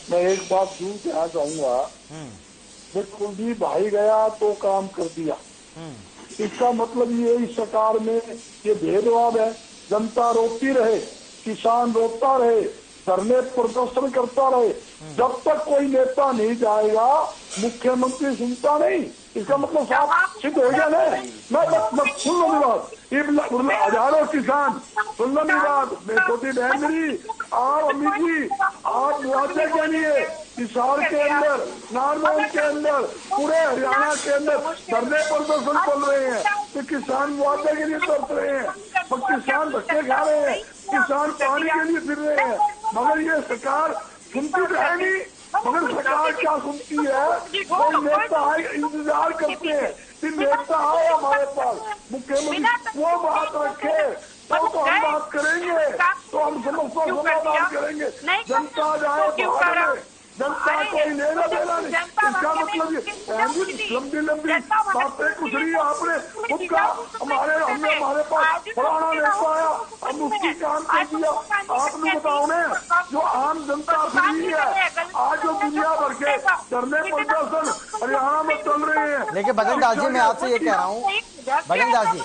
मैं एक बात जरूर कहना चाहूंगा, कुलदीप भाई गया तो काम कर दिया, इसका मतलब ये इस सरकार में ये भेदभाव है। जनता रोती रहे, किसान रोता रहे, धरने प्रदर्शन करता रहे। जब तक कोई नेता नहीं जाएगा मुख्यमंत्री सुनता नहीं, इसका मतलब साफ सिद्ध हो गया ना। मैं सुन लो बात, ये हजारों किसान सुन लो मेरी बात, मैं छोटी बहन मेरी और अमित जी, आप मुआवजे के लिए हिसार के अंदर, नारनौल के अंदर, पूरे हरियाणा के अंदर धरने प्रदर्शन चल रहे हैं। तो किसान मुआवजे के लिए तरस रहे हैं, किसान धक्के खा रहे हैं, किसान पानी के लिए फिर रहे हैं, मगर ये सरकार सुनती तो है नहीं। मगर सरकार क्या सुनती है, कोई नेता आए, इंतजार करते हैं कि नेता आए हमारे पास, मुख्यमंत्री वो बात रखे तो हम बात करेंगे, तो हम समस्या बात करेंगे। जनता जाए बाहर में, जनता कोई लेना देना नहीं। इसका मतलब ये लंबी लंबी बातें कुछ नहीं है। आपने खुद का हमने हमारे पास पुराना नेता आया, हम उसकी काम कर दिया। आपने बताओ ना, जो आम जनता फ्री है, आज जो दुनिया भर के धरने प्रदर्शन हरियाणा में चल रहे हैं। लेकिन भजन दास जी, मैं आपसे ये कह रहा हूँ, भजन दास जी,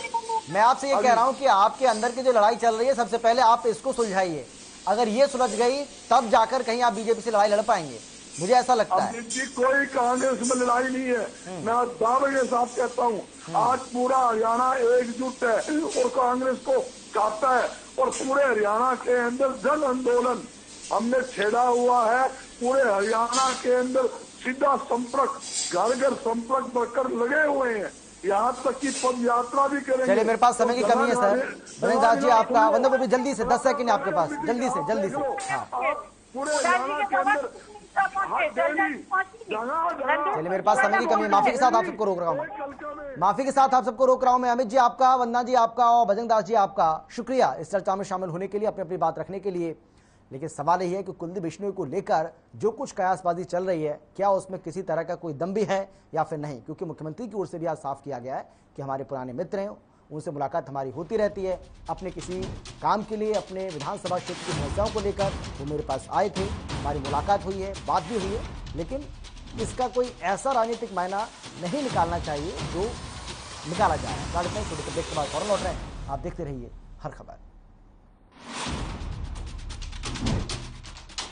मैं आपसे ये कह रहा हूँ कि आपके अंदर की जो लड़ाई चल रही है, सबसे पहले आप इसको सुलझाइए। अगर ये सुलझ गई तब जाकर कहीं आप बीजेपी से लड़ाई लड़ पाएंगे, मुझे ऐसा लगता है। कोई कांग्रेस में लड़ाई नहीं है, मैं दावे के साथ कहता हूँ। आज पूरा हरियाणा एकजुट है और कांग्रेस को चाहता है, और पूरे हरियाणा के अंदर जन आंदोलन हमने छेड़ा हुआ है। पूरे हरियाणा के अंदर सीधा संपर्क, घर घर संपर्क बनकर लगे हुए हैं, यहाँ तक कि पद यात्रा भी करेंगे। चलिए, मेरे पास समय की कमी है सर। भजन दास जी, आपका वंदना भी जल्दी से 10 सेकंड आपके पास, जल्दी से हाँ। पूरे हरियाणा के अंदर चलिए, मेरे पास समय की कमी है, माफी के साथ आप सबको रोक रहा हूँ, माफी के साथ आप सबको रोक रहा हूँ मैं। अमित जी आपका, वंदना जी आपका और भजन दास जी आपका शुक्रिया इस चर्चा में शामिल होने के लिए, अपनी अपनी बात रखने के लिए। लेकिन सवाल यही है कि कुलदीप बिश्नोई को लेकर जो कुछ कयासबाजी चल रही है, क्या उसमें किसी तरह का कोई दम भी है या फिर नहीं? क्योंकि मुख्यमंत्री की ओर से भी आज साफ किया गया है कि हमारे पुराने मित्र हैं, उनसे मुलाकात हमारी होती रहती है, अपने किसी काम के लिए, अपने विधानसभा क्षेत्र की समस्याओं को लेकर वो मेरे पास आए थे, हमारी मुलाकात हुई है, बात भी हुई है। लेकिन इसका कोई ऐसा राजनीतिक मायना नहीं निकालना चाहिए जो निकाला जा रहा है। छोटे ब्रेक के बाद फौरन लौट रहे हैं, आप देखते रहिए हर खबर।